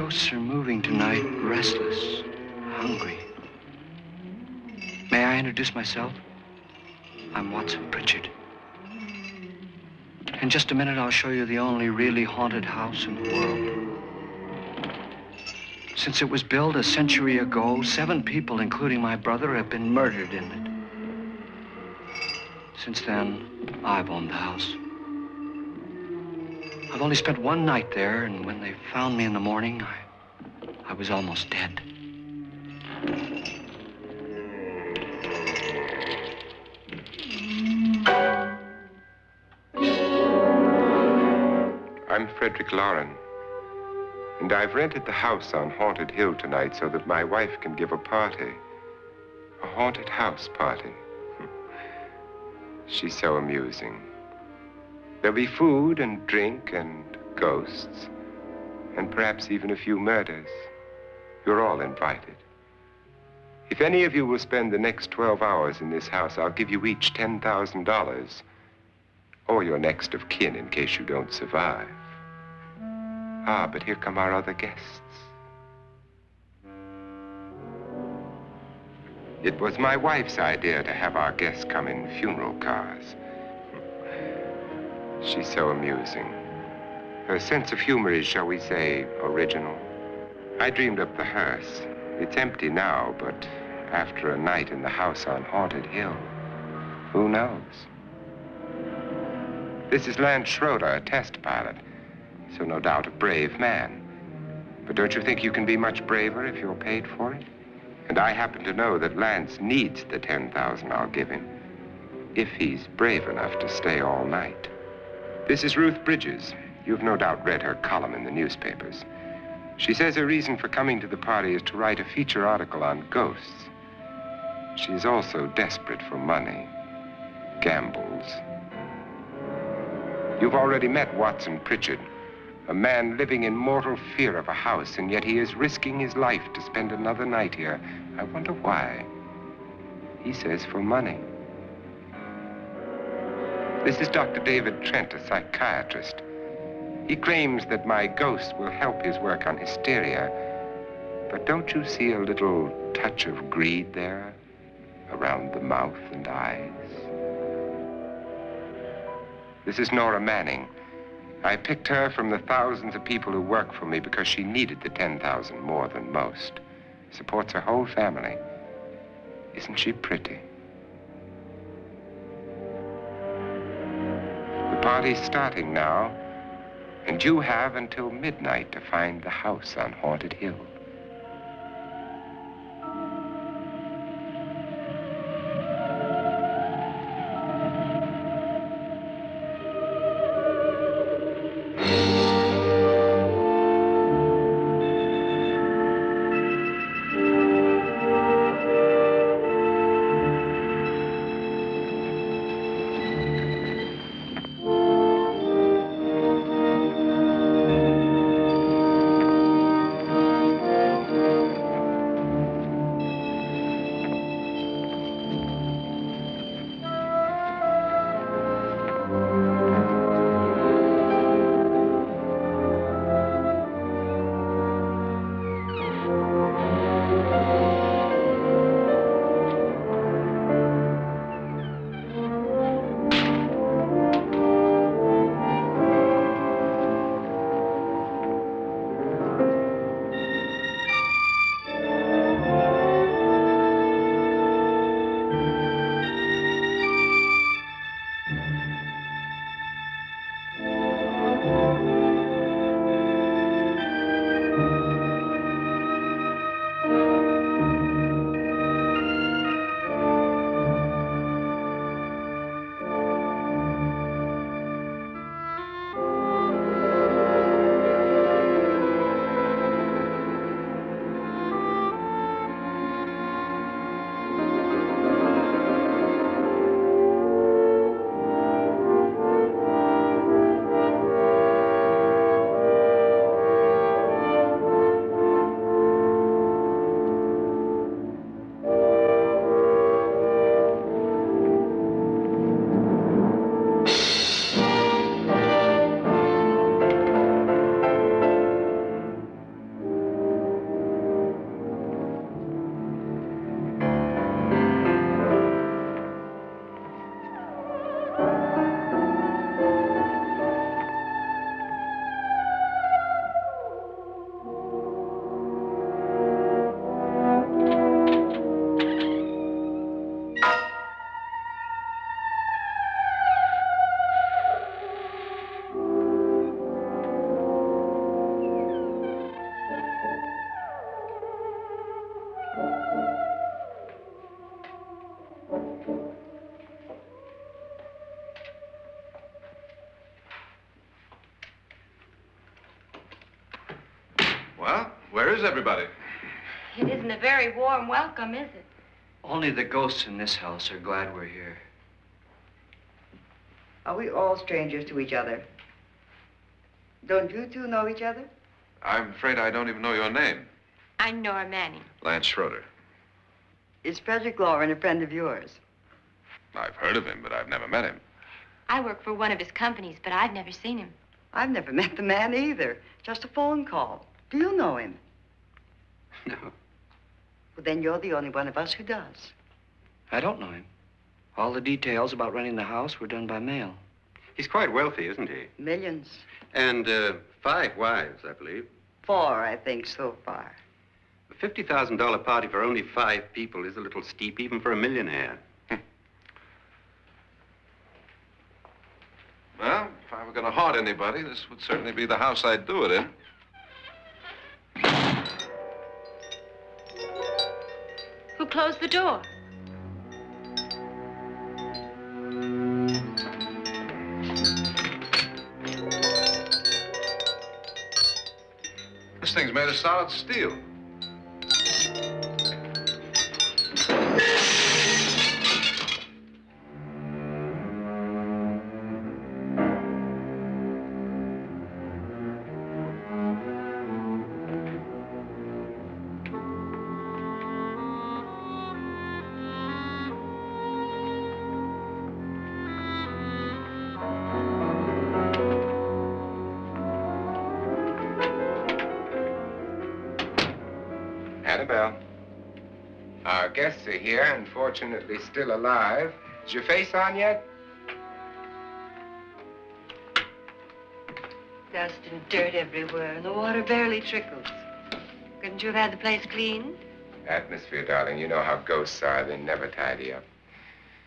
ghosts are moving tonight, restless, hungry. May I introduce myself? I'm Watson Pritchard. In just a minute, I'll show you the only really haunted house in the world. Since it was built a century ago, 7 people, including my brother, have been murdered in it. Since then, I've owned the house. I've only spent one night there, and when they found me in the morning, I was almost dead. I'm Frederick Lauren, and I've rented the house on Haunted Hill tonight so that my wife can give a party. A haunted house party. She's so amusing. There'll be food and drink and ghosts, and perhaps even a few murders. You're all invited. If any of you will spend the next 12 hours in this house, I'll give you each $10,000, or your next of kin in case you don't survive. Ah, but here come our other guests. It was my wife's idea to have our guests come in funeral cars. She's so amusing. Her sense of humor is, shall we say, original. I dreamed up the hearse. It's empty now, but after a night in the house on Haunted Hill, who knows? This is Lance Schroeder, a test pilot, so no doubt a brave man. But don't you think you can be much braver if you're paid for it? And I happen to know that Lance needs the $10,000 I'll give him, if he's brave enough to stay all night. This is Ruth Bridges. You've no doubt read her column in the newspapers. She says her reason for coming to the party is to write a feature article on ghosts. She's also desperate for money, gambles. You've already met Watson Pritchard, a man living in mortal fear of a house, and yet he is risking his life to spend another night here. I wonder why. He says for money. This is Dr. David Trent, a psychiatrist. He claims that my ghost will help his work on hysteria. But don't you see a little touch of greed there around the mouth and eyes? This is Nora Manning. I picked her from the thousands of people who work for me because she needed the $10,000 more than most. Supports her whole family. Isn't she pretty? The party's starting now, and you have until midnight to find the house on Haunted Hill. Well, where is everybody? It isn't a very warm welcome, is it? Only the ghosts in this house are glad we're here. Are we all strangers to each other? Don't you two know each other? I'm afraid I don't even know your name. I'm Nora Manning. Lance Schroeder. Is Frederick Lauren a friend of yours? I've heard of him, but I've never met him. I work for one of his companies, but I've never seen him. I've never met the man either. Just a phone call. Do you know him? No, Well, then you're the only one of us who does. I don't know him. All the details about renting the house were done by mail. He's quite wealthy, isn't he? Millions. And 5 wives, I believe. 4, I think, so far. A $50,000 party for only 5 people is a little steep, even for a millionaire. Well, if I were going to haunt anybody, this would certainly be the house I'd do it in. Who closed the door? This thing's made of solid steel. Annabelle. Our guests are here, unfortunately still alive. Is your face on yet? Dust and dirt everywhere, and the water barely trickles. Couldn't you have had the place cleaned? Atmosphere, darling. You know how ghosts are. They never tidy up.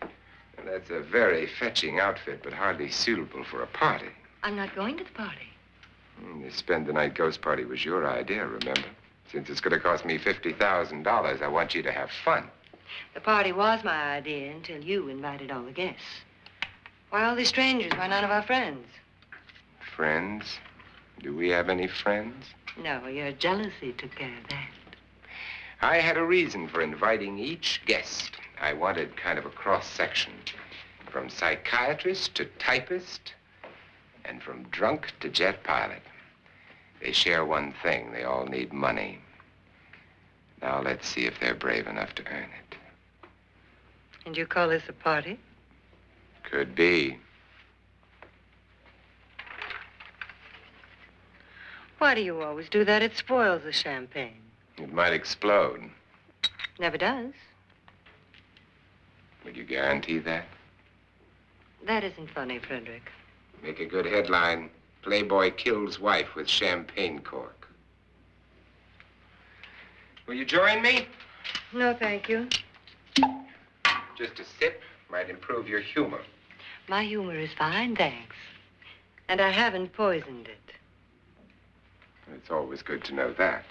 And that's a very fetching outfit, but hardly suitable for a party. I'm not going to the party. The spend-the-night ghost party was your idea, remember? Since it's going to cost me $50,000, I want you to have fun. The party was my idea until you invited all the guests. Why all these strangers? Why none of our friends? Friends? Do we have any friends? No, your jealousy took care of that. I had a reason for inviting each guest. I wanted kind of a cross-section. From psychiatrist to typist, and from drunk to jet pilot. They share one thing. They all need money. Now let's see if they're brave enough to earn it. And you call this a party? Could be. Why do you always do that? It spoils the champagne. It might explode. Never does. Would you guarantee that? That isn't funny, Frederick. Make a good headline. Playboy kills wife with champagne cork. Will you join me? No, thank you. Just a sip might improve your humor. My humor is fine, thanks. And I haven't poisoned it. It's always good to know that.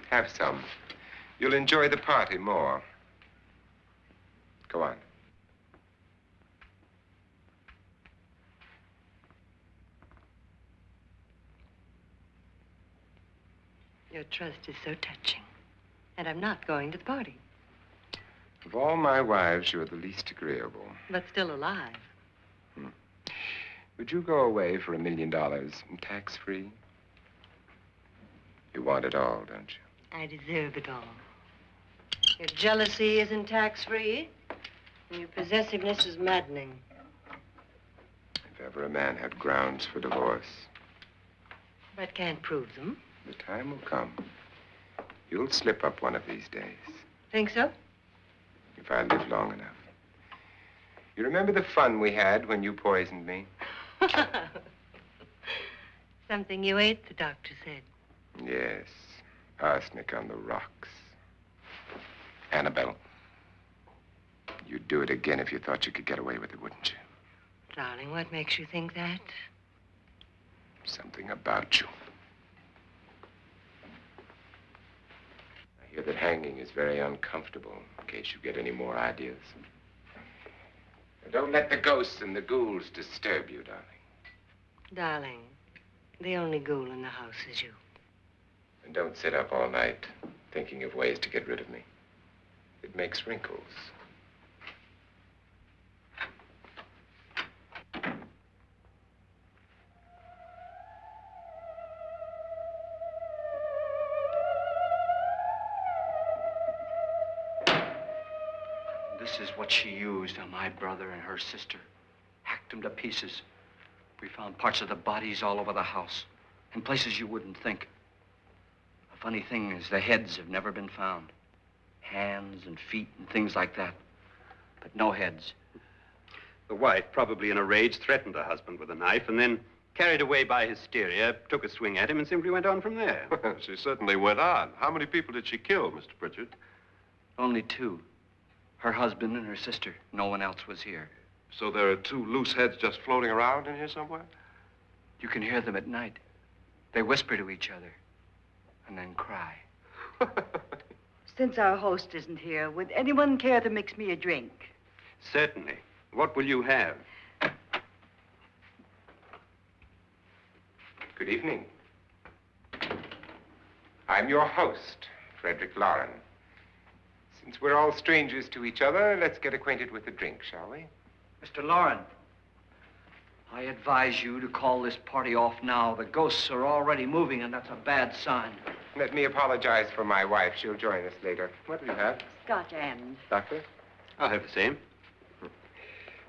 Have some. You'll enjoy the party more. Go on. Your trust is so touching. And I'm not going to the party. Of all my wives, you're the least agreeable. But still alive. Would you go away for $1 million tax-free? You want it all, don't you? I deserve it all. Your jealousy isn't tax-free, and your possessiveness is maddening. If ever a man had grounds for divorce, But can't prove them. the time will come. You'll slip up one of these days, Think so? if I live long enough. You remember the fun we had when you poisoned me? Something you ate, the doctor said. Yes, arsenic on the rocks. Annabelle, you'd do it again if you thought you could get away with it, wouldn't you? Darling, what makes you think that? Something about you. I hear that hanging is very uncomfortable, in case you get any more ideas. Now, don't let the ghosts and the ghouls disturb you, darling. Darling, the only ghoul in the house is you. And don't sit up all night thinking of ways to get rid of me. It makes wrinkles. This is what she used on my brother and her sister. Hacked them to pieces. We found parts of the bodies all over the house, in places you wouldn't think. The funny thing is the heads have never been found. Hands and feet and things like that. But no heads. The wife, probably in a rage, threatened her husband with a knife and then, carried away by hysteria, took a swing at him and simply went on from there. She certainly went on. How many people did she kill, Mr. Pritchard? Only two. Her husband and her sister. No one else was here. So there are two loose heads just floating around in here somewhere? You can hear them at night. They whisper to each other and then cry. Since our host isn't here, would anyone care to mix me a drink? Certainly. What will you have? Good evening. I'm your host, Frederick Lauren. Since we're all strangers to each other, let's get acquainted with a drink, shall we? Mr. Lauren, I advise you to call this party off now. The ghosts are already moving, and that's a bad sign. Let me apologize for my wife. She'll join us later. What do you have? Scotch and. Doctor? I'll have the same.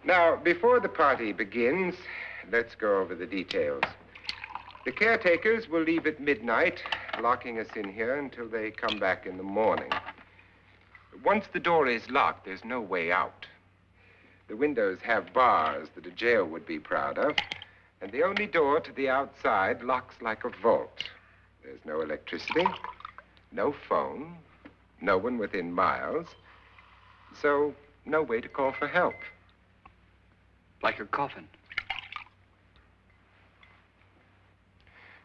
Now, before the party begins, let's go over the details. The caretakers will leave at midnight, locking us in here until they come back in the morning. Once the door is locked, there's no way out. The windows have bars that a jail would be proud of, and the only door to the outside locks like a vault. There's no electricity, no phone, no one within miles, so no way to call for help. Like a coffin.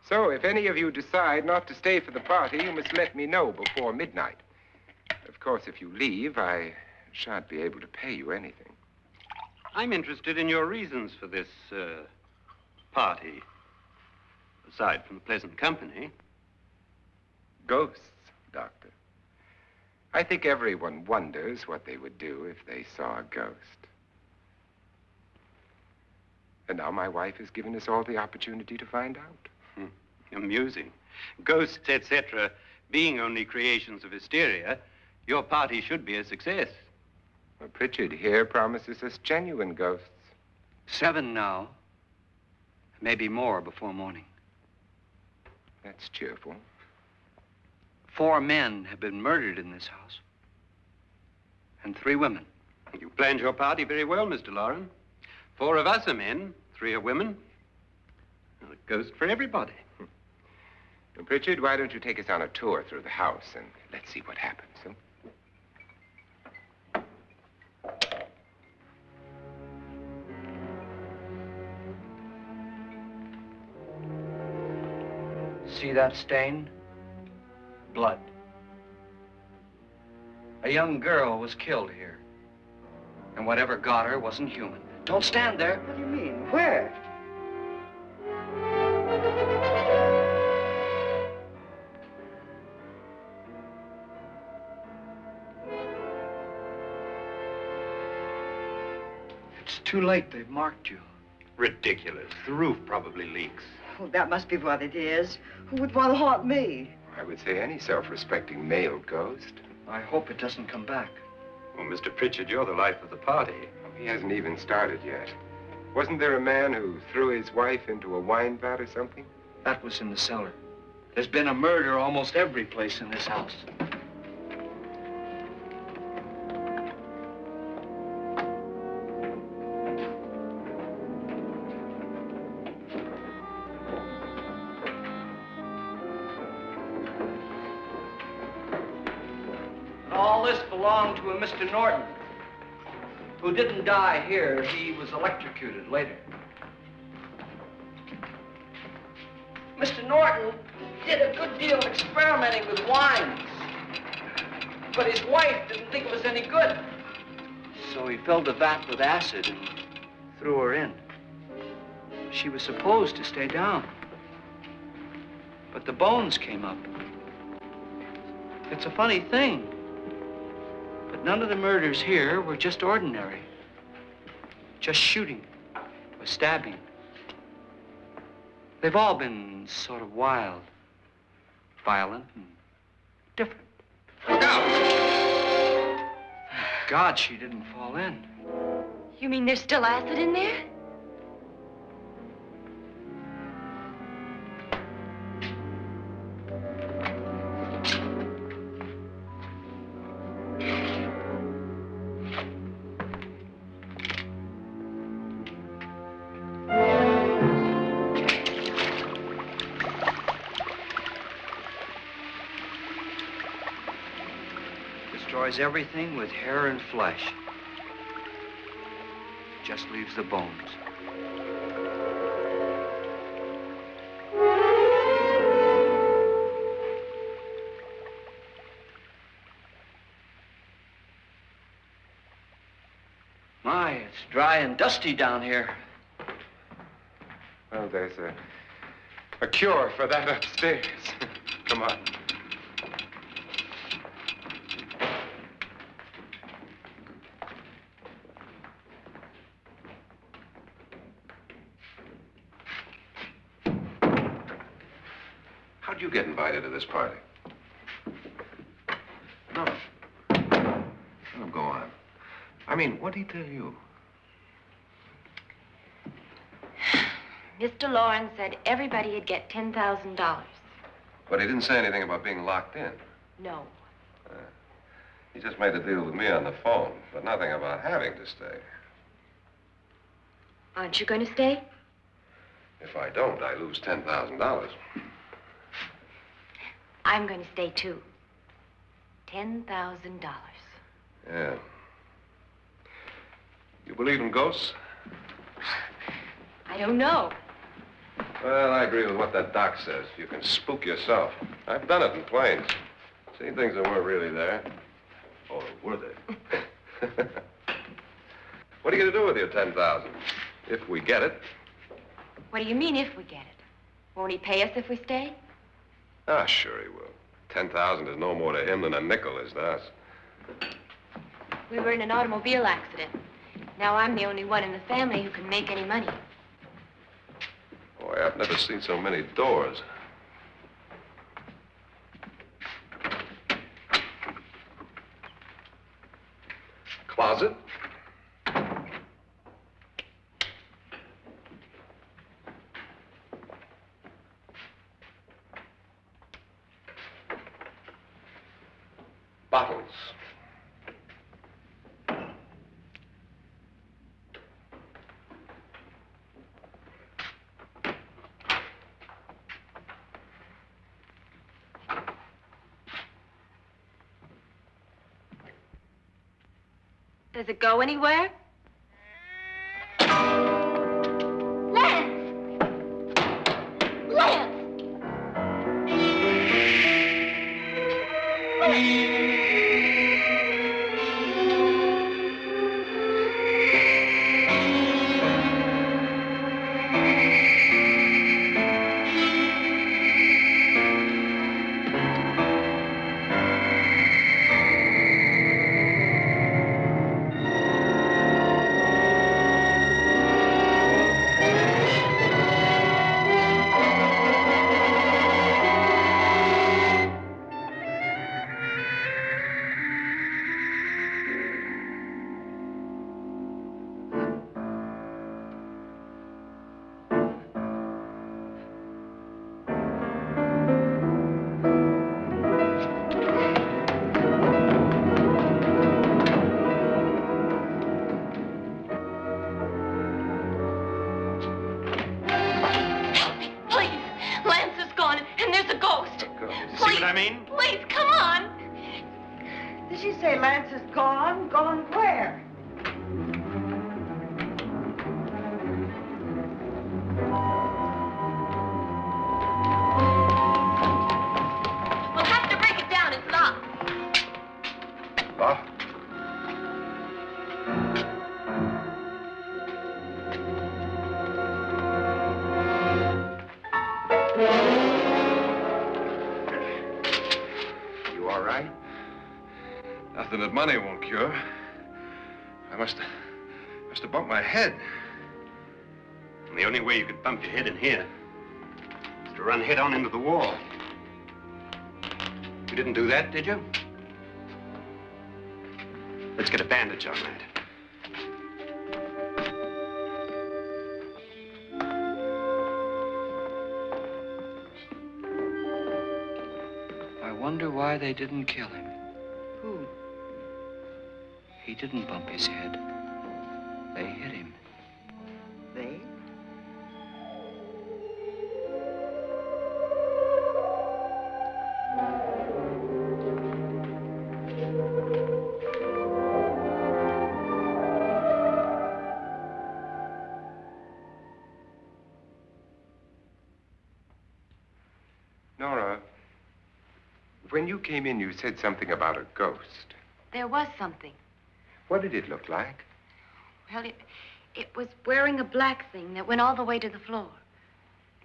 So if any of you decide not to stay for the party, you must let me know before midnight. Of course, if you leave, I shan't be able to pay you anything. I'm interested in your reasons for this, party. Aside from the pleasant company. Ghosts, Doctor. I think everyone wonders what they would do if they saw a ghost. And now my wife has given us all the opportunity to find out. Amusing. Ghosts, etc., being only creations of hysteria, your party should be a success. Well, Pritchard here promises us genuine ghosts. 7 now. Maybe more before morning. That's cheerful. 4 men have been murdered in this house. And 3 women. You planned your party very well, Mr. Lauren. 4 of us are men, 3 are women. A ghost for everybody. Well, Pritchard, why don't you take us on a tour through the house and let's see what happens, huh? See that stain? Blood. A young girl was killed here. And whatever got her wasn't human. Don't stand there. What do you mean? Where? It's too late. They've marked you. Ridiculous. The roof probably leaks. Oh, that must be what it is. Who would want to haunt me? I would say any self-respecting male ghost. I hope it doesn't come back. Well, Mr. Pritchard, you're the life of the party. He hasn't even started yet. Wasn't there a man who threw his wife into a wine vat or something? That was in the cellar. There's been a murder almost every place in this house. All this belonged to a Mr. Norton, who didn't die here. He was electrocuted later. Mr. Norton did a good deal of experimenting with wines, but his wife didn't think it was any good. So he filled the vat with acid and threw her in. She was supposed to stay down. But the bones came up. It's a funny thing. But none of the murders here were just ordinary. Just shooting or stabbing. They've all been sort of wild, violent, and different. Look out! Thank God she didn't fall in. You mean there's still acid in there? Destroys everything with hair and flesh. Just leaves the bones. My, it's dry and dusty down here. Well, there's a cure for that upstairs. Come on. How'd you get invited to this party? No. No, go on. I mean, what'd he tell you? Mr. Lawrence said everybody'd get $10,000. But he didn't say anything about being locked in. No. He just made a deal with me on the phone, but nothing about having to stay. Aren't you going to stay? If I don't, I lose $10,000. I'm going to stay, too. $10,000. Yeah. You believe in ghosts? I don't know. Well, I agree with what that doc says. You can spook yourself. I've done it in planes. Seen things that weren't really there. Or were they? What are you going to do with your $10,000? If we get it. What do you mean, if we get it? Won't he pay us if we stay? Ah, sure he will. 10,000 is no more to him than a nickel is to us. We were in an automobile accident. Now I'm the only one in the family who can make any money. Boy, I've never seen so many doors. Closet. Bottles. Does it go anywhere? Lance! Lance! Please, come on. Did she say Lance is gone? Gone where? We'll have to break it down. It's locked. Locked? something that money won't cure. I must have bumped my head. And the only way you could bump your head in here is to run head on into the wall. You didn't do that, did you? Let's get a bandage on that. I wonder why they didn't kill him. Who? He didn't bump his head. They hit him. They? Nora, when you came in, you said something about a ghost. There was something. What did it look like? Well, it was wearing a black thing that went all the way to the floor.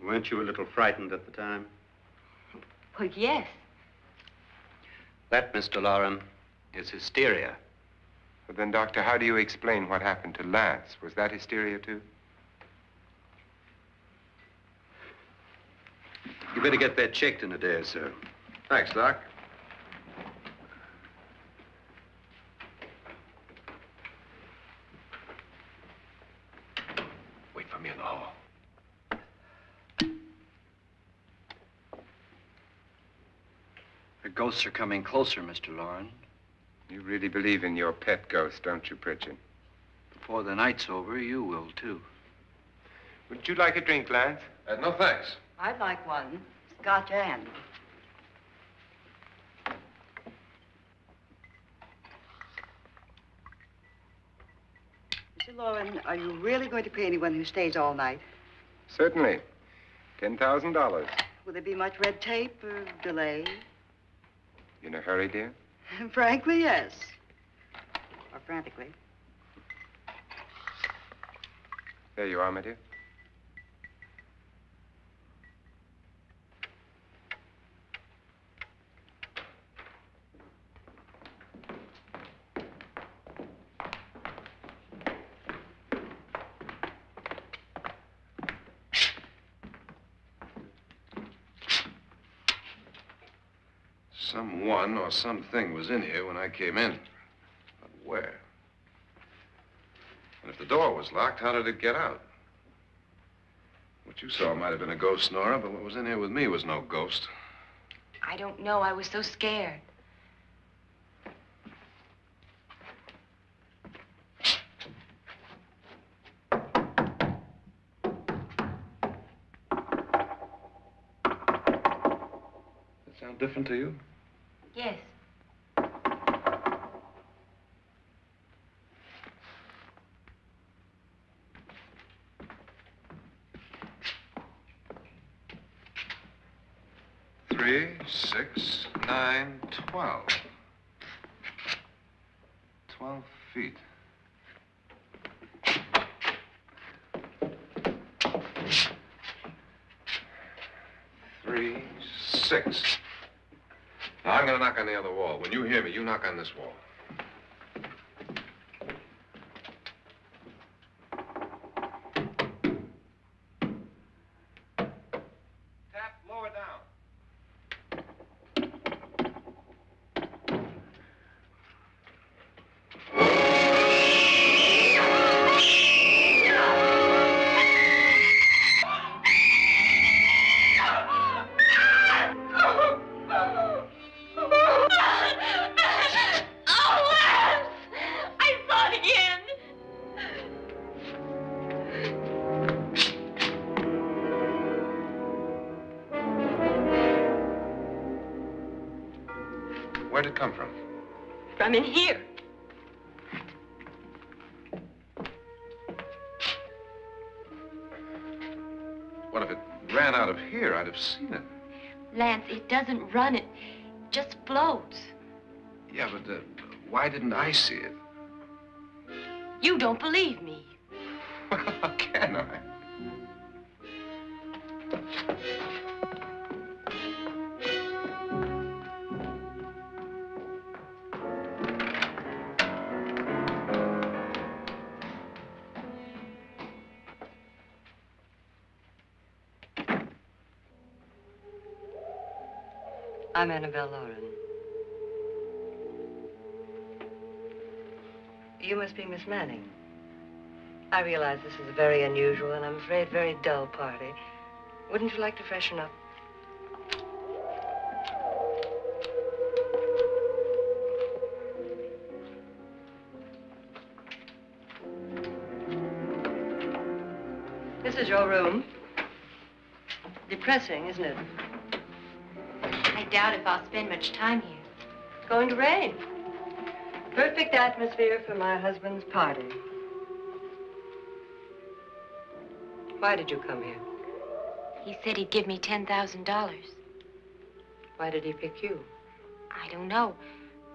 Weren't you a little frightened at the time? Well, yes. That, Mr. Loren, is hysteria. Well, then, Doctor, how do you explain what happened to Lance? Was that hysteria, too? You better get that checked in a day or so. Thanks, Doc. Wait for me in the hall. The ghosts are coming closer, Mr. Loren. You really believe in your pet ghost, don't you, Pritchard? Before the night's over, you will, too. Would you like a drink, Lance? No, thanks. I'd like one. Scotch and. Mr. Loren, are you really going to pay anyone who stays all night? Certainly. $10,000. Will there be much red tape or delay? In a hurry, dear? Frankly, yes. Or frantically. There you are, my dear. Someone or something was in here when I came in. But where? And if the door was locked, how did it get out? What you saw might have been a ghost, Nora, but what was in here with me was no ghost. I don't know. I was so scared. That sound different to you? Yes. Three, 6, 9, 12. 12 feet. Three, 6. Now, I'm going to knock on the other wall. When you hear me, you knock on this wall. Tap lower down. Where'd it come from? From in here. What if it ran out of here? I'd have seen it. Lance, it doesn't run. It just floats. Yeah, but why didn't I see it? You don't believe me. Well, how can I? I'm Annabelle Lauren. You must be Miss Manning. I realize this is a very unusual and I'm afraid very dull party. Wouldn't you like to freshen up? This is your room. Depressing, isn't it? I doubt if I'll spend much time here. It's going to rain. Perfect atmosphere for my husband's party. Why did you come here? He said he'd give me $10,000. Why did he pick you? I don't know.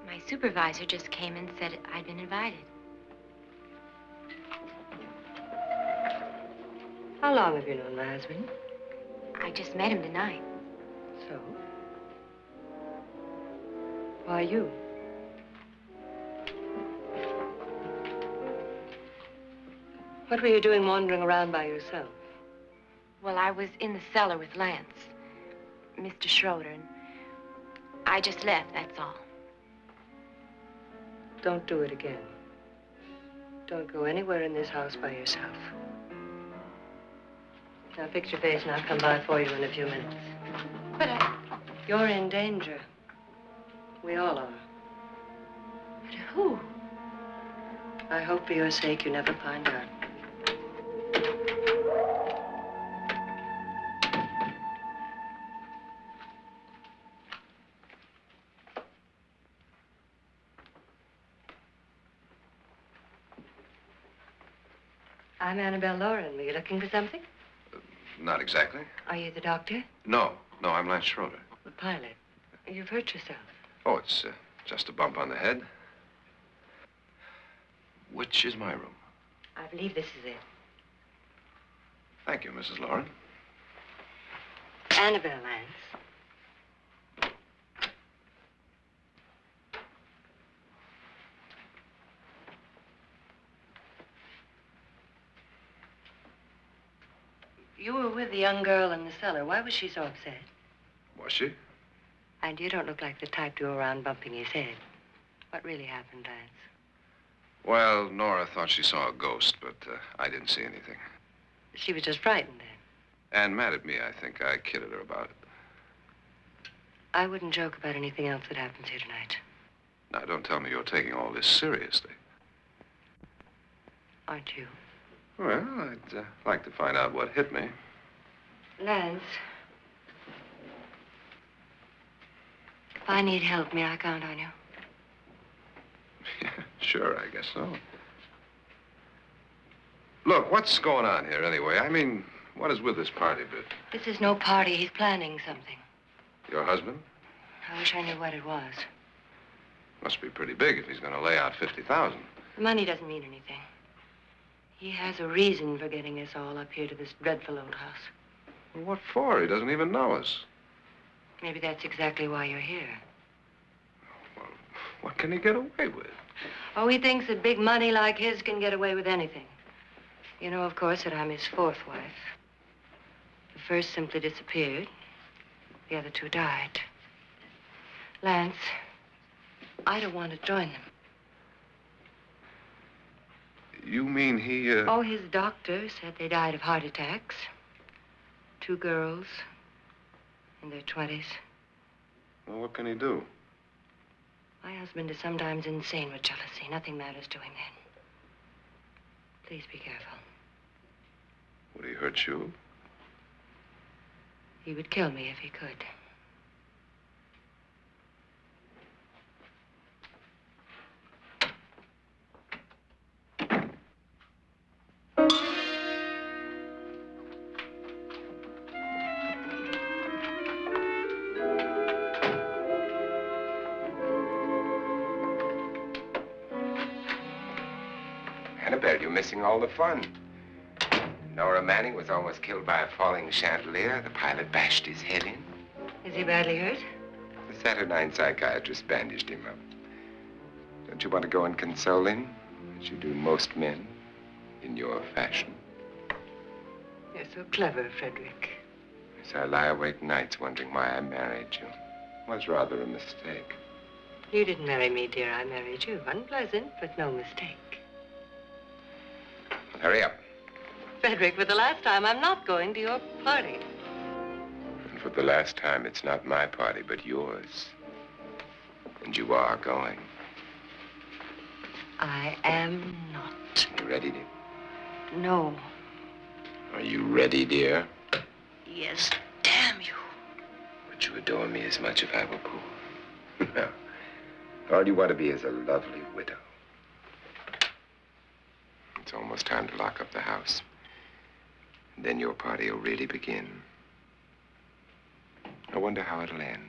My supervisor just came and said I'd been invited. How long have you known my husband? I just met him tonight. So? Why you? What were you doing wandering around by yourself? Well, I was in the cellar with Lance, Mr. Schroeder, and I just left, that's all. Don't do it again. Don't go anywhere in this house by yourself. Now fix your face and I'll come by for you in a few minutes. But You're in danger. We all are. But who? I hope for your sake you never find out. I'm Annabelle Lauren. Were you looking for something? Not exactly. Are you the doctor? No, I'm Lance Schroeder. The pilot. You've hurt yourself. Oh, it's just a bump on the head. Which is my room? I believe this is it. Thank you, Mrs. Lauren. Annabelle Lance. You were with the young girl in the cellar. Why was she so upset? Was she? And you don't look like the type to go around bumping his head. What really happened, Lance? Well, Nora thought she saw a ghost, but I didn't see anything. She was just frightened then. And mad at me, I think. I kidded her about it. I wouldn't joke about anything else that happens here tonight. Now, don't tell me you're taking all this seriously. Aren't you? Well, I'd like to find out what hit me. Lance. If I need help, may I count on you? Yeah, sure, I guess so. Look, what's going on here anyway? I mean, what is with this party bit? This is no party. He's planning something. Your husband? I wish I knew what it was. Must be pretty big if he's going to lay out 50,000. The money doesn't mean anything. He has a reason for getting us all up here to this dreadful old house. Well, what for? He doesn't even know us. Maybe that's exactly why you're here. Well, what can he get away with? Oh, he thinks that big money like his can get away with anything. You know, of course, that I'm his fourth wife. The first simply disappeared. The other two died. Lance, I don't want to join them. You mean he, Oh, his doctor said they died of heart attacks. 2 girls in their 20s. Well, what can he do? My husband is sometimes insane with jealousy. Nothing matters to him then. Please be careful. Would he hurt you? He would kill me if he could. Annabelle, you're missing all the fun. Nora Manning was almost killed by a falling chandelier. The pilot bashed his head in. Is he badly hurt? The Saturnine psychiatrist bandaged him up. Don't you want to go and console him, as you do most men, in your fashion? You're so clever, Frederick. Yes, I lie awake nights wondering why I married you. was rather a mistake. You didn't marry me, dear. I married you. Unpleasant, but no mistake. Hurry up. Frederick, for the last time, I'm not going to your party. And for the last time, it's not my party, but yours. And you are going. I am not. You ready, dear? No. Are you ready, dear? Yes, damn you. Would you adore me as much if I were poor? No. All you want to be is a lovely widow. It's almost time to lock up the house. And then your party will really begin. I wonder how it'll end.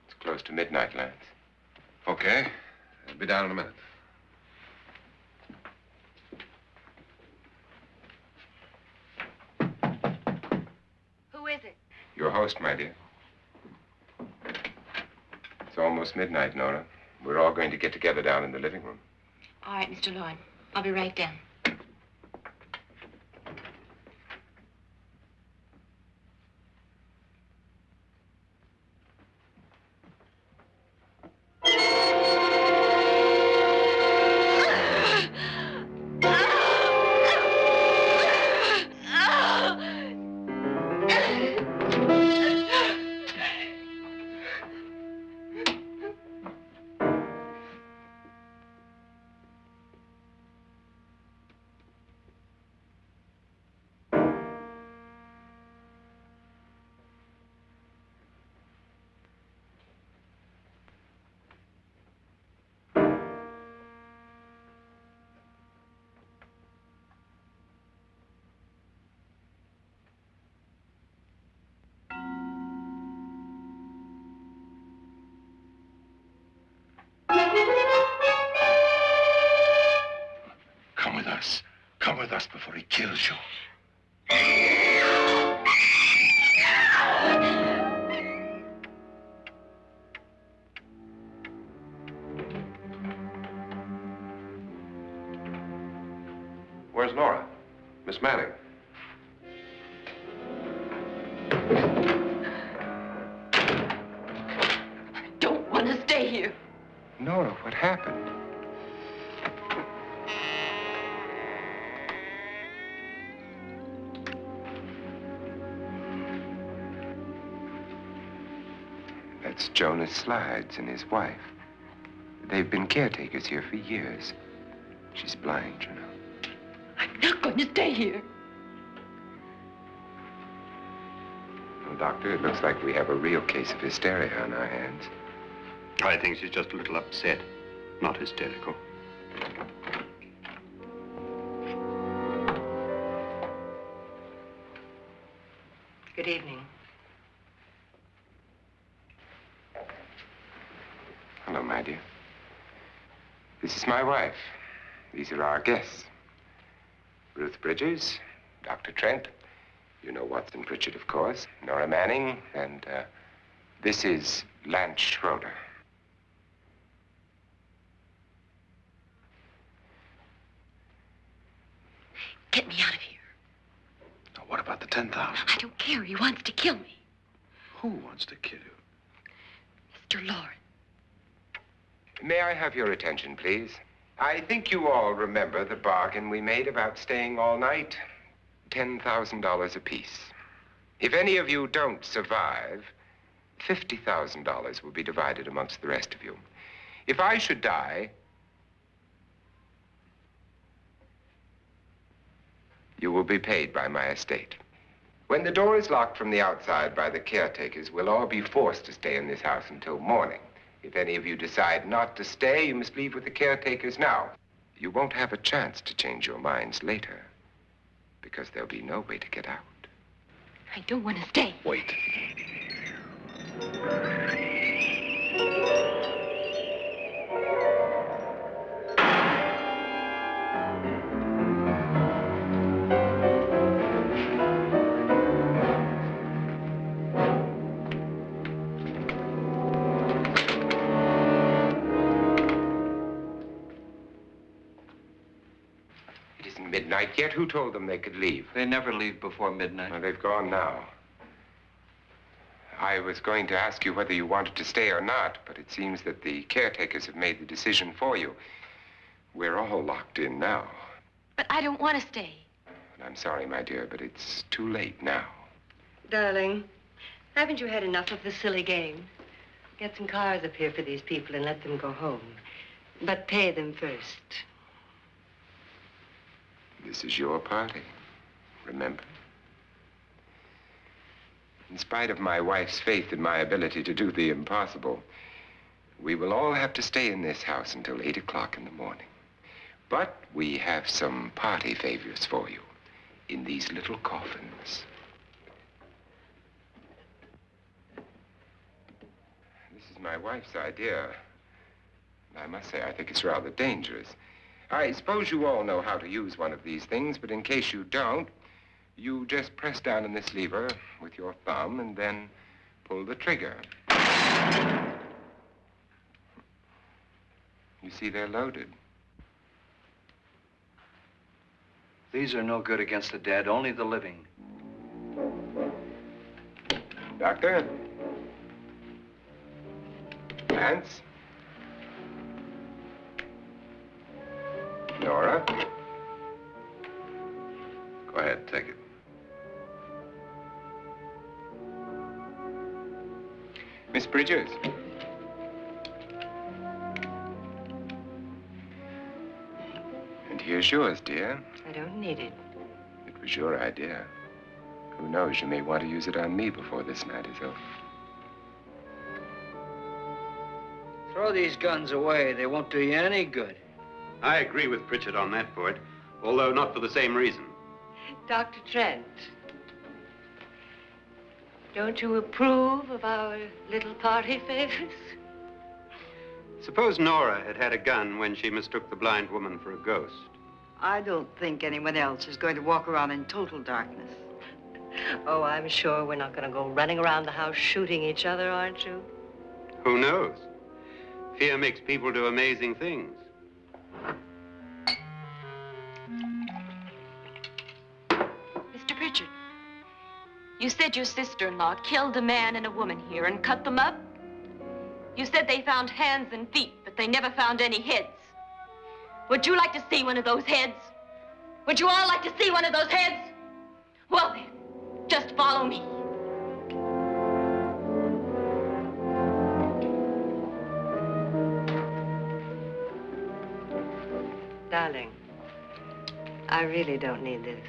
It's close to midnight, Lance. Okay. I'll be down in a minute. Who is it? Your host, my dear. It's almost midnight, Nora. We're all going to get together down in the living room. All right, Mr. Lloyd. I'll be right down. Come with us. Come with us before he kills you. Where's Nora? Miss Manning. I don't want to stay here. Nora, what happened? That's Jonas Slides and his wife. They've been caretakers here for years. She's blind, you know. I'm not going to stay here. Well, Doctor, it looks like we have a real case of hysteria on our hands. I think she's just a little upset, not hysterical. Good evening. Hello, my dear. This is my wife. These are our guests. Ruth Bridges, Dr. Trent. You know Watson Pritchard, of course. Nora Manning, and this is Lance Schroeder. Get me out of here. Now, what about the 10,000? I don't care. He wants to kill me. Who wants to kill you? Mr. Lawrence. May I have your attention, please? I think you all remember the bargain we made about staying all night. $10,000 apiece. If any of you don't survive, $50,000 will be divided amongst the rest of you. If I should die, you will be paid by my estate. When the door is locked from the outside by the caretakers, we'll all be forced to stay in this house until morning. If any of you decide not to stay, you must leave with the caretakers now. You won't have a chance to change your minds later, because there'll be no way to get out. I don't want to stay. Wait. isn't midnight yet. Who told them they could leave? They never leave before midnight. Well, they've gone now. I was going to ask you whether you wanted to stay or not, but it seems that the caretakers have made the decision for you. We're all locked in now. But I don't want to stay. And I'm sorry, my dear, but it's too late now. Darling, haven't you had enough of the silly game? Get some cars up here for these people and let them go home. But pay them first. This is your party, remember? In spite of my wife's faith in my ability to do the impossible, we will all have to stay in this house until 8 o'clock in the morning. But we have some party favors for you in these little coffins. This is my wife's idea. I must say, I think it's rather dangerous. I suppose you all know how to use one of these things, but in case you don't, you just press down on this lever with your thumb and then pull the trigger. You see, they're loaded. These are no good against the dead, only the living. Doctor? Lance? Nora? Go ahead, take it. Miss Bridges? And here's yours, dear. I don't need it. It was your idea. Who knows, you may want to use it on me before this night is over. Throw these guns away. They won't do you any good. I agree with Pritchard on that point, although not for the same reason. Dr. Trent, don't you approve of our little party favors? Suppose Nora had had a gun when she mistook the blind woman for a ghost. I don't think anyone else is going to walk around in total darkness. Oh, I'm sure we're not going to go running around the house shooting each other, aren't you? Who knows? Fear makes people do amazing things. Mr. Pritchard, you said your sister-in-law killed a man and a woman here and cut them up? You said they found hands and feet, but they never found any heads. Would you like to see one of those heads? Would you all like to see one of those heads? Well then, just follow me. Darling, I really don't need this.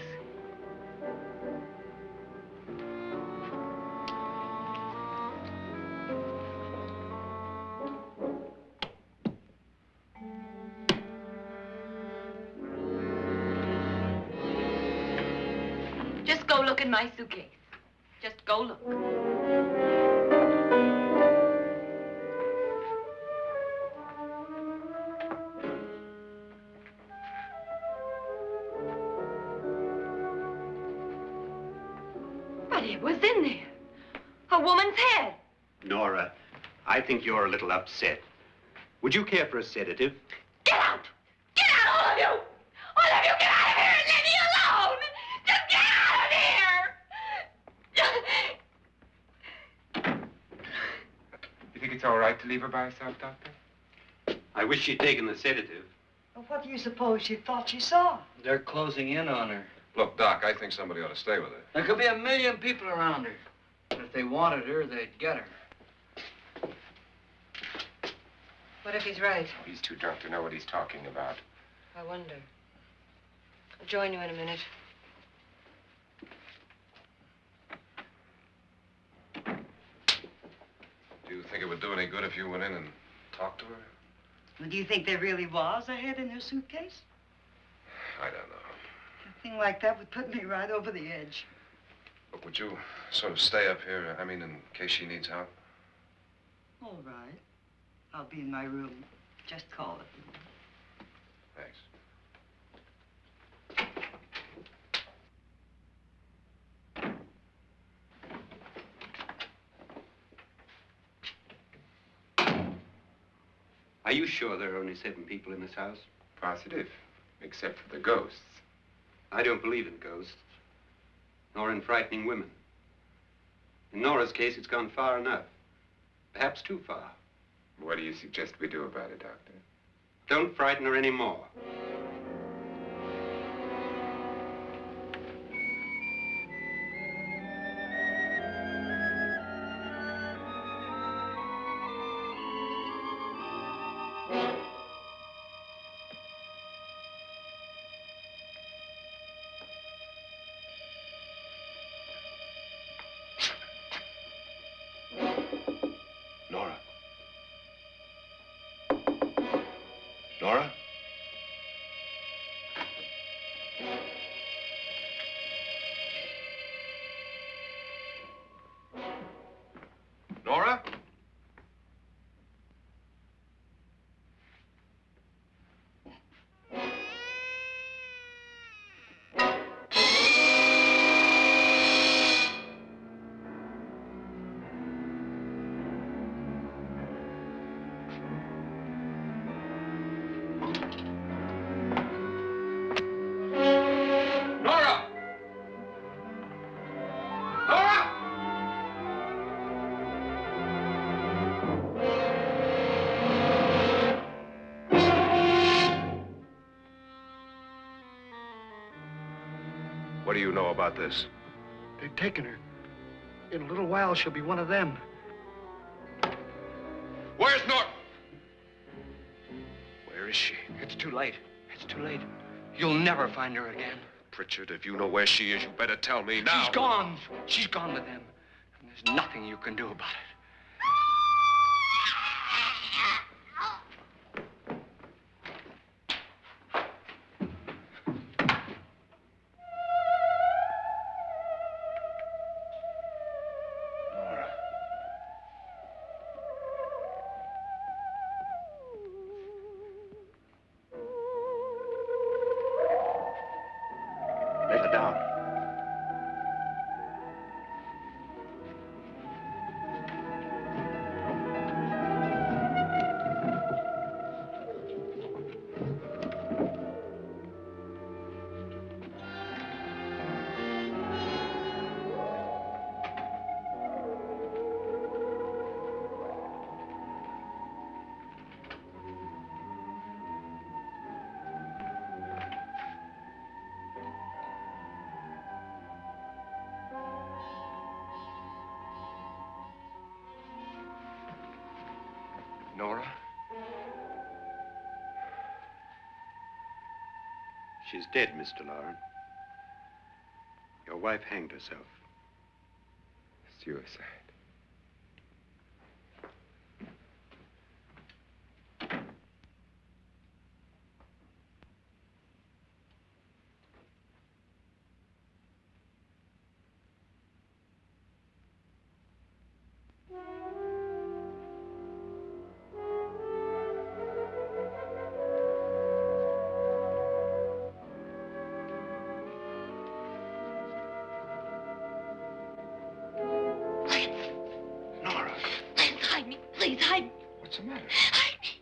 Just go look in my suitcase. Just go look. But it was in there. A woman's head. Nora, I think you're a little upset. Would you care for a sedative? Get out! Get out, all of you! All of you, get out of here and leave me alone! Just get out of here! You think it's all right to leave her by herself, Doctor? I wish she'd taken the sedative. Well, what do you suppose she thought she saw? They're closing in on her. Look, Doc, I think somebody ought to stay with her. There could be 1,000,000 people around her. And if they wanted her, they'd get her. What if he's right? He's too drunk to know what he's talking about. I wonder. I'll join you in a minute. Do you think it would do any good if you went in and talked to her? Well, do you think there really was a head in her suitcase? I don't know. A thing like that would put me right over the edge. Look, would you sort of stay up here, I mean, in case she needs help? All right. I'll be in my room. Just call it. Thanks. Are you sure there are only 7 people in this house? Positive, except for the ghosts. I don't believe in ghosts, nor in frightening women. In Nora's case, it's gone far enough. Perhaps too far. What do you suggest we do about it, Doctor? Don't frighten her anymore. Nora? Nora? Nora? Nora! Nora! What do you know about this? They've taken her. In a little while, she'll be one of them. Where's Nora? Where is she? It's too late. It's too late. You'll never find her again. Pritchard, if you know where she is, you better tell me now. She's gone. She's gone with them. And there's nothing you can do about it. Nora. Let her down. Nora? She's dead, Mr. Lauren. Your wife hanged herself. Suicide. Nora, Hide me, please, hide me. what's the matter? Hide me.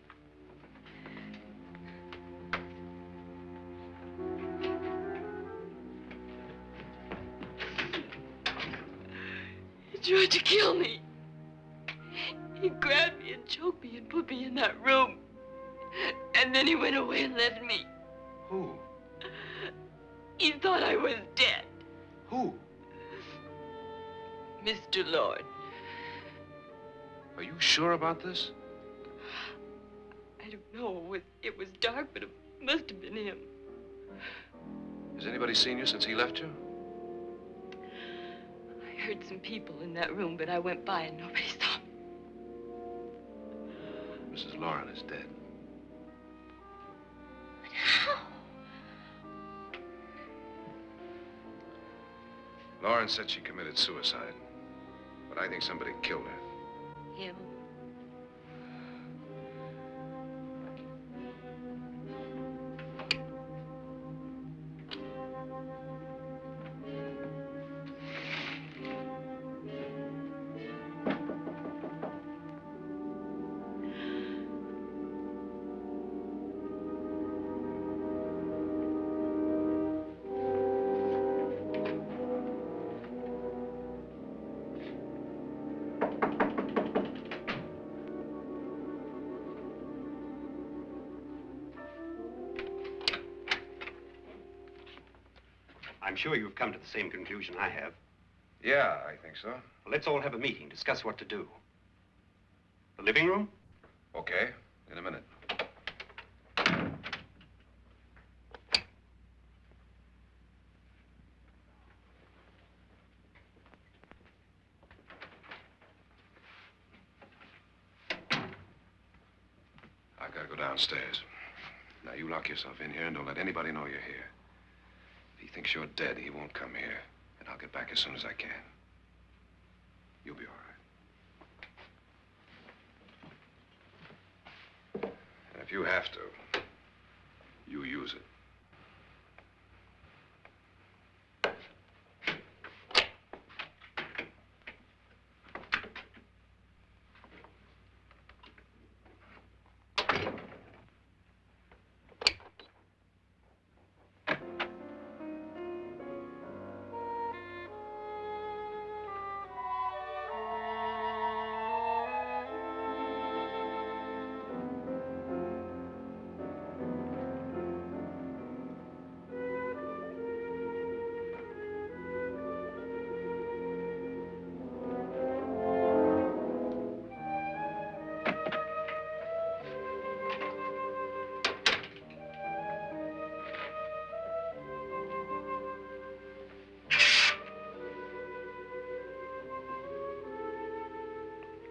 He tried to kill me. He grabbed me and choked me and put me in that room. And then he went away and left me. Who? He thought I was dead. Who? Mr. Lord. Are you sure about this? I don't know. It was dark, but it must have been him. Has anybody seen you since he left you? I heard some people in that room, but I went by and nobody saw me. Mrs. Lauren is dead. But how? Lauren said she committed suicide, but I think somebody killed her. Him? I'm sure you've come to the same conclusion I have. Yeah, I think so. Well, let's all have a meeting, discuss what to do. The living room? Okay, in a minute. I've got to go downstairs. Now, you lock yourself in here and don't let anybody know you're here. If he thinks you're dead, he won't come here. And I'll get back as soon as I can. You'll be all right. And if you have to, you use it.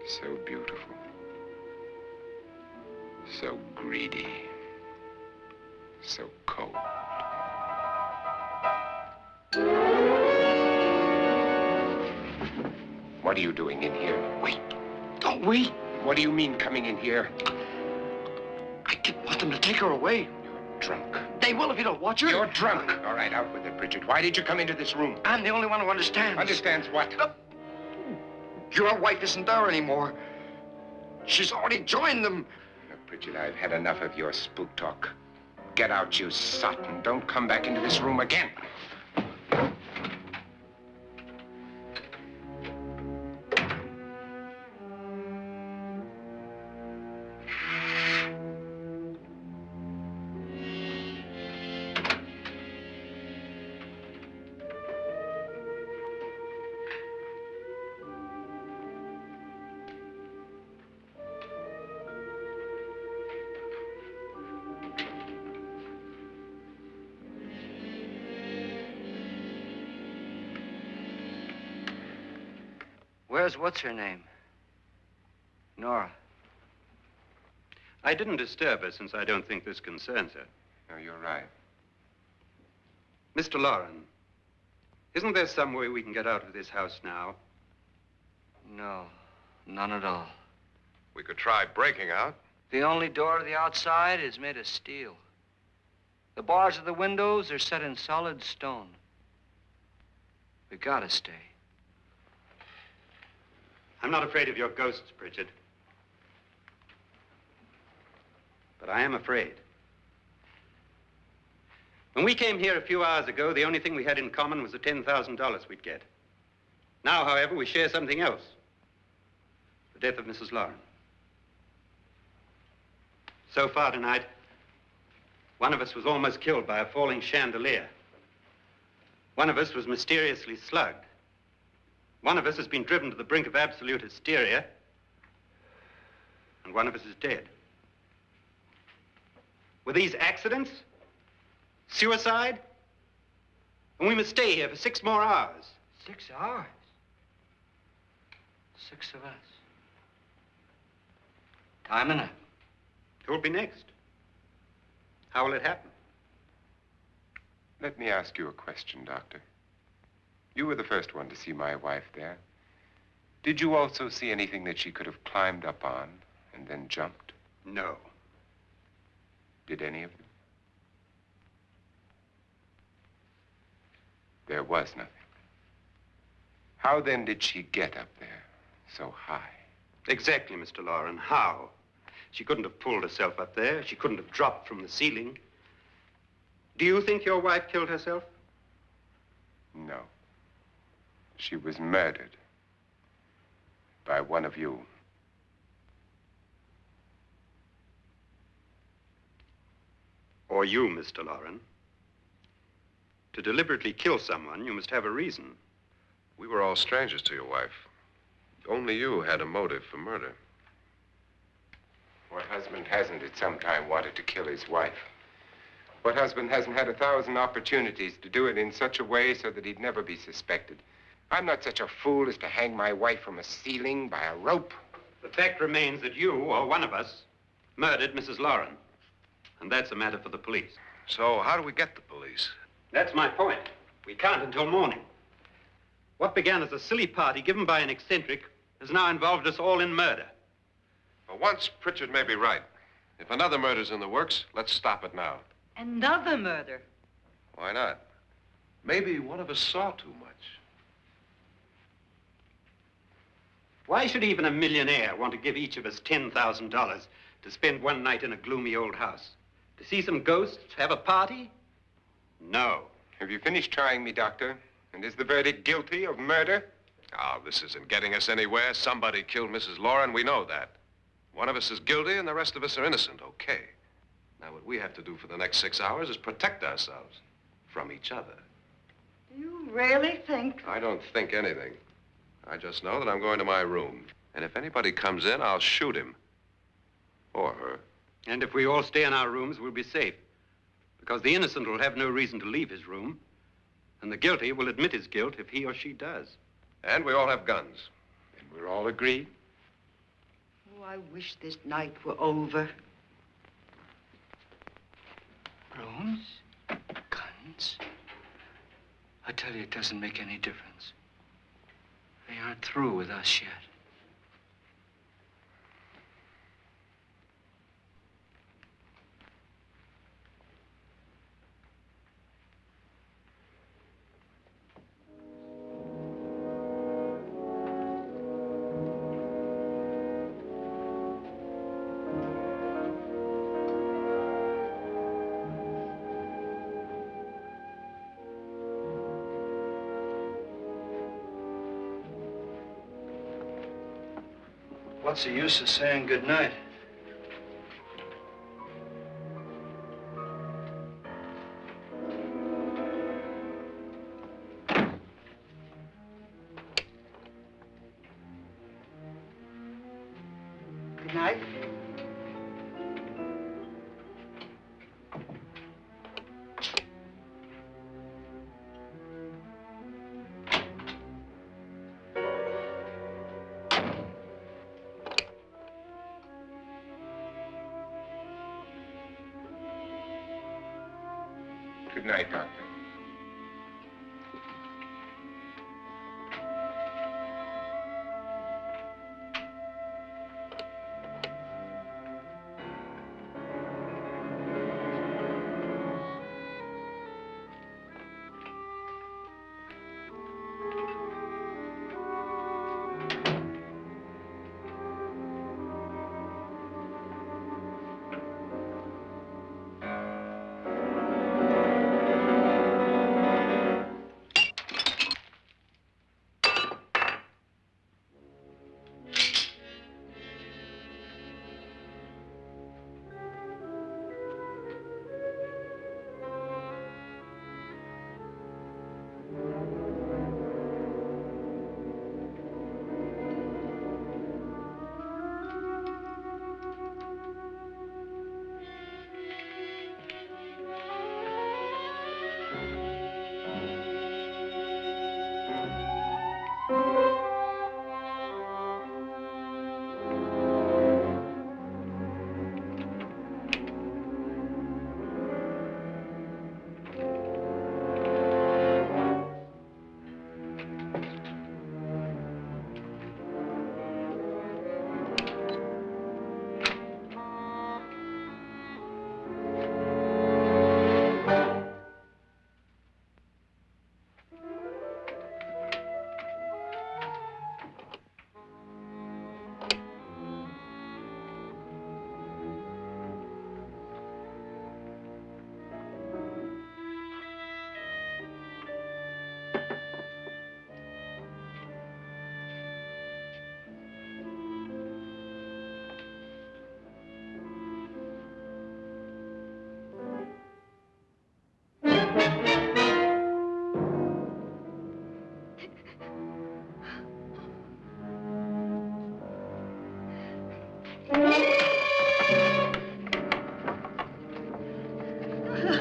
So beautiful. So greedy. So cold. What are you doing in here? Wait. Don't wait. What do you mean coming in here? I didn't want them to take her away. You're drunk. They will if you don't watch her. You're drunk. All right, out with it, Bridget. Why did you come into this room? I'm the only one who understands. Understands what? Your wife isn't there anymore. She's already joined them. Look, Bridget, I've had enough of your spook talk. Get out, you sot, and don't come back into this room again. Where's what's-her-name? Nora. I didn't disturb her since I don't think this concerns her. No, you're right. Mr. Loren, isn't there some way we can get out of this house now? No, none at all. We could try breaking out. The only door to the outside is made of steel. The bars of the windows are set in solid stone. We gotta stay. I'm not afraid of your ghosts, Bridget. But I am afraid. When we came here a few hours ago, the only thing we had in common was the $10,000 we'd get. Now, however, we share something else. The death of Mrs. Loren. So far tonight, one of us was almost killed by a falling chandelier. One of us was mysteriously slugged. One of us has been driven to the brink of absolute hysteria, and one of us is dead. Were these accidents? Suicide? And we must stay here for 6 more hours. 6 hours? 6 of us. Time enough. Who will be next? How will it happen? Let me ask you a question, Doctor. You were the first one to see my wife there. Did you also see anything that she could have climbed up on and then jumped? No. Did any of you? There was nothing. How then did she get up there so high? Exactly, Mr. Loren. How? She couldn't have pulled herself up there. She couldn't have dropped from the ceiling. Do you think your wife killed herself? No. She was murdered by one of you. Or you, Mr. Loren. To deliberately kill someone, you must have a reason. We were all strangers to your wife. Only you had a motive for murder. What husband hasn't at some time wanted to kill his wife? What husband hasn't had 1,000 opportunities to do it in such a way so that he'd never be suspected? I'm not such a fool as to hang my wife from a ceiling by a rope. The fact remains that you, or one of us, murdered Mrs. Lauren. And that's a matter for the police. So how do we get the police? That's my point. We can't until morning. What began as a silly party given by an eccentric has now involved us all in murder. For once, Pritchard may be right. If another murder's in the works, let's stop it now. Another murder. Why not? Maybe one of us saw too much. Why should even a millionaire want to give each of us $10,000 to spend one night in a gloomy old house? To see some ghosts, have a party? No. Have you finished trying me, Doctor? And is the verdict guilty of murder? Oh, this isn't getting us anywhere. Somebody killed Mrs. Lauren. We know that. One of us is guilty and the rest of us are innocent, okay. Now, what we have to do for the next 6 hours is protect ourselves from each other. Do you really think? I don't think anything. I just know that I'm going to my room. And if anybody comes in, I'll shoot him. Or her. And if we all stay in our rooms, we'll be safe. Because the innocent will have no reason to leave his room. And the guilty will admit his guilt if he or she does. And we all have guns. And we're all agreed? Oh, I wish this night were over. Rooms? Guns? I tell you, it doesn't make any difference. They aren't through with us yet. What's the use of saying goodnight? Good night. Good night, Doctor. Nora,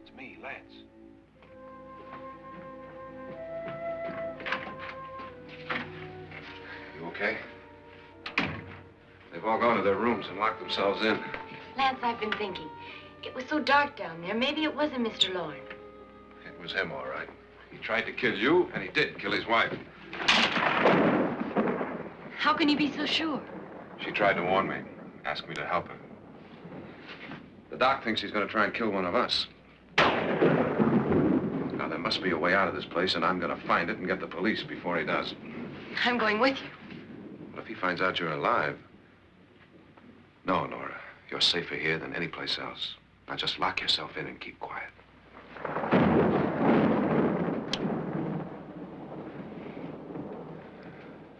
it's me, Lance. You okay? They've all gone to their rooms and locked themselves in. Lance, I've been thinking. It was so dark down there. Maybe it wasn't Mr. Lorne. It was him, all right. He tried to kill you, and he did kill his wife. How can you be so sure? She tried to warn me, ask me to help her. The doc thinks he's going to try and kill one of us. Now, there must be a way out of this place, and I'm going to find it and get the police before he does. I'm going with you. What if he finds out you're alive? No, Nora. You're safer here than any place else. Now, just lock yourself in and keep quiet.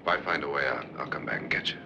If I find a way out, I'll come back and get you.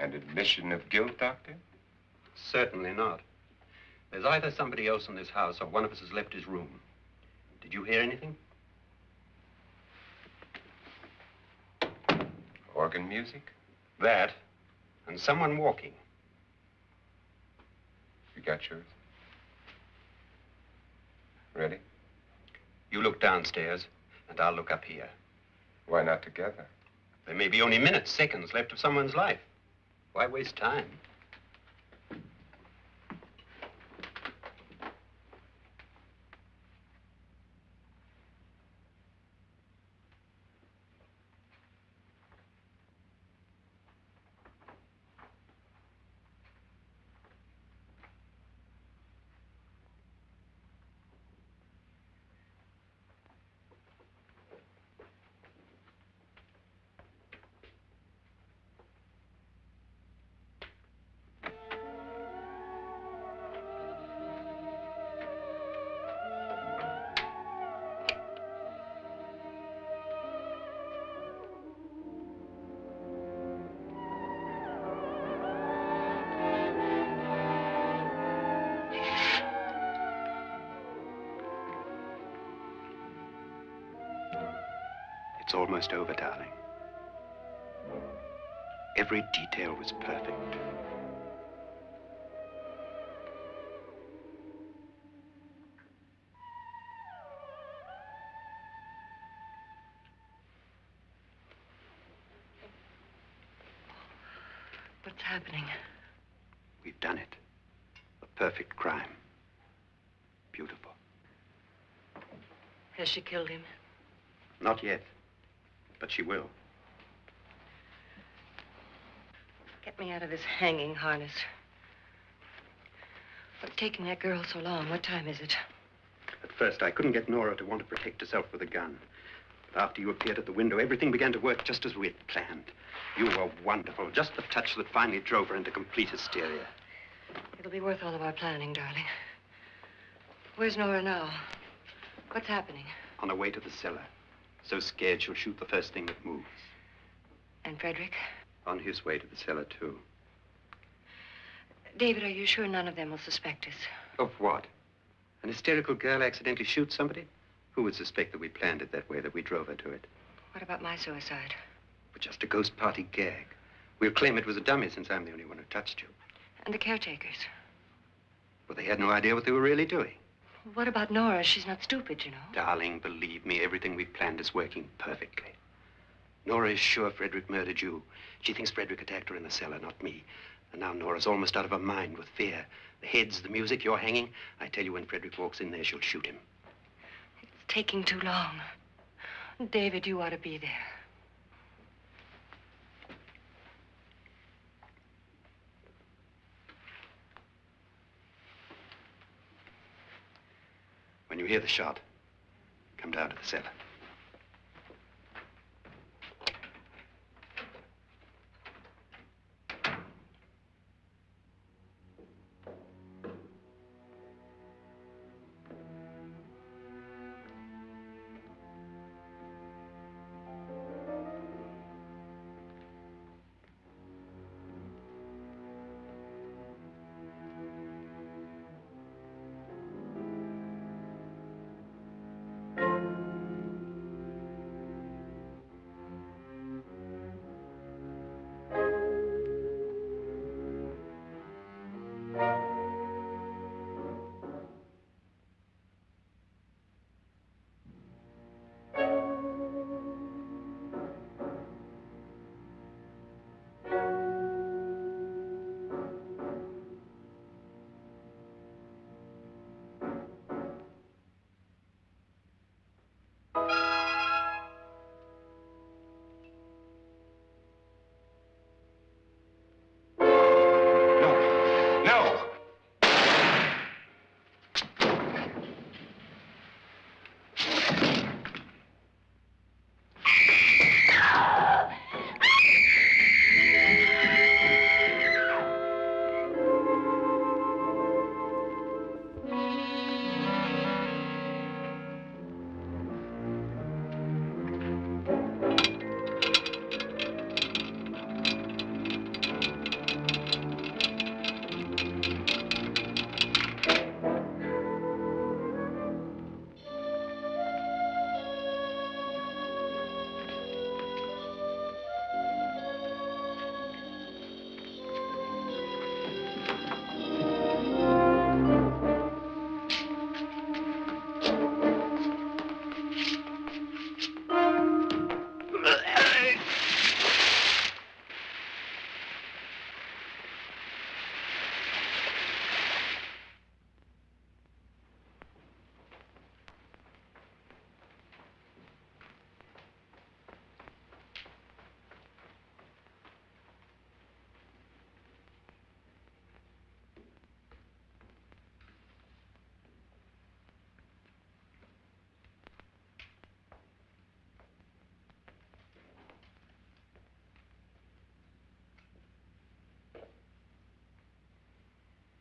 An admission of guilt, Doctor? Certainly not. There's either somebody else in this house or one of us has left his room. Did you hear anything? Organ music? That, and someone walking. You got yours? Ready? You look downstairs, and I'll look up here. Why not together? There may be only minutes, seconds left of someone's life. Why waste time? It's almost over, darling. Every detail was perfect. What's happening? We've done it. A perfect crime. Beautiful. Has she killed him? Not yet, but she will. Get me out of this hanging harness. What's taking that girl so long? What time is it? At first, I couldn't get Nora to want to protect herself with a gun. But after you appeared at the window, everything began to work just as we had planned. You were wonderful. Just the touch that finally drove her into complete hysteria. It'll be worth all of our planning, darling. Where's Nora now? What's happening? On her way to the cellar. So scared she'll shoot the first thing that moves. And Frederick? On his way to the cellar, too. David, are you sure none of them will suspect us? Of what? An hysterical girl accidentally shoots somebody? Who would suspect that we planned it that way, that we drove her to it? What about my suicide? But just a ghost party gag. We'll claim it was a dummy since I'm the only one who touched you. And the caretakers? Well, they had no idea what they were really doing. What about Nora? She's not stupid, you know. Darling, believe me, everything we've planned is working perfectly. Nora is sure Frederick murdered you. She thinks Frederick attacked her in the cellar, not me. And now Nora's almost out of her mind with fear. The heads, the music, you're hanging. I tell you, when Frederick walks in there, she'll shoot him. It's taking too long. David, you ought to be there. When you hear the shot, come down to the cellar.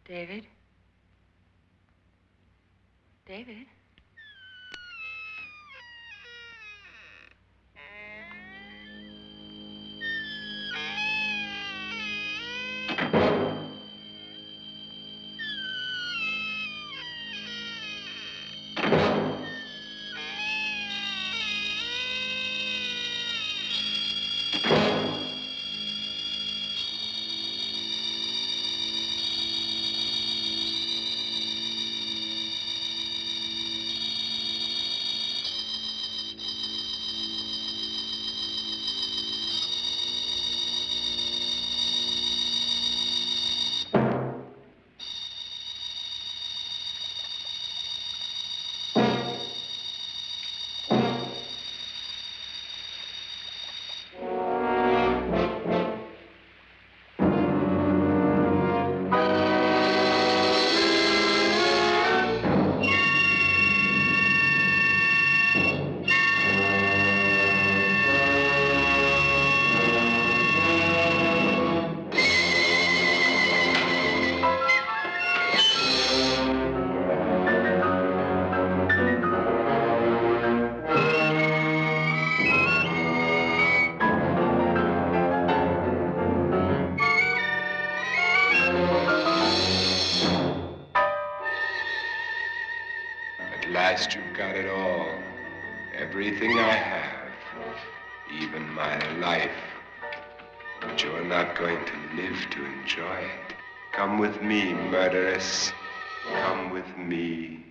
David? David? At last you've got it all. Everything I have. Even my life. But you're not going to live to enjoy it. Come with me, murderess. Come with me.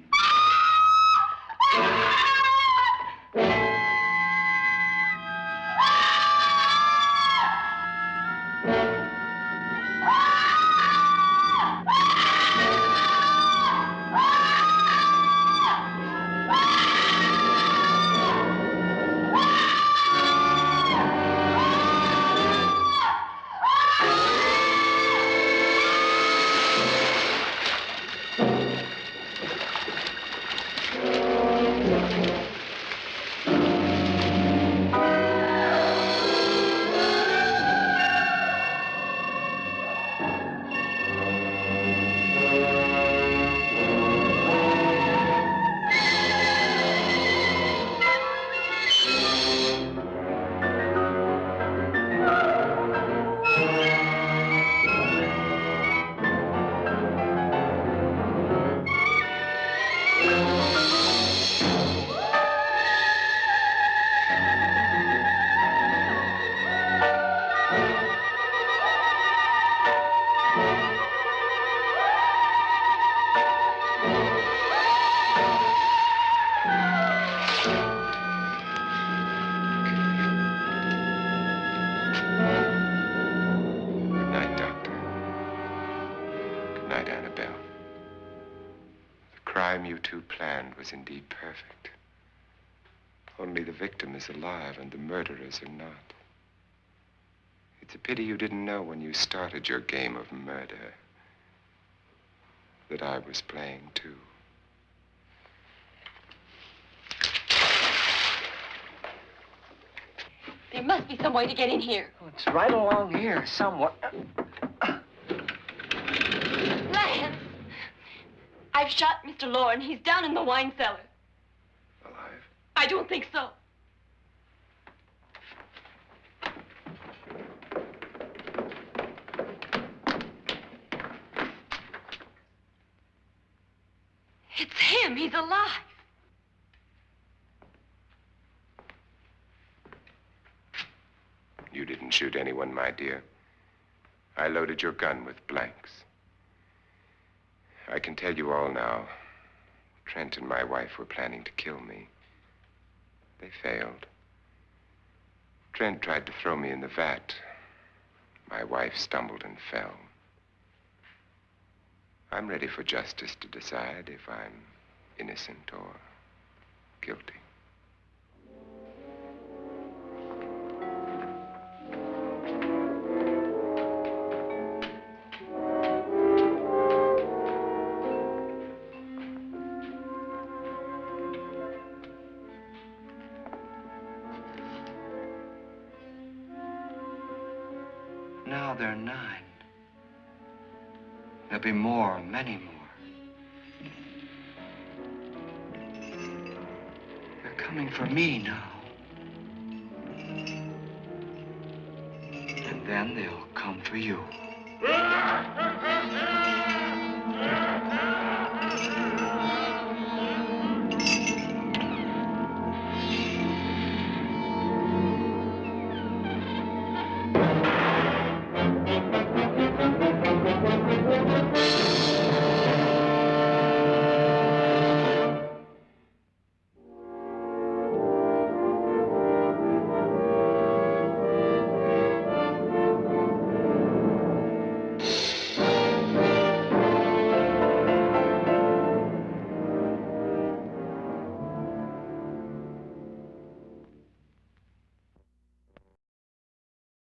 You two planned was indeed perfect. Only the victim is alive and the murderers are not. It's a pity you didn't know when you started your game of murder that I was playing too. There must be some way to get in here. Oh, it's right along here somewhere. Lance! I've shot Mr. Loren. He's down in the wine cellar. Alive? I don't think so. It's him. He's alive. You didn't shoot anyone, my dear. I loaded your gun with blanks. I can tell you all now. Trent and my wife were planning to kill me. They failed. Trent tried to throw me in the vat. My wife stumbled and fell. I'm ready for justice to decide if I'm innocent or guilty. Now they're 9. There'll be more, many more. They're coming for me now. And then they'll come for you.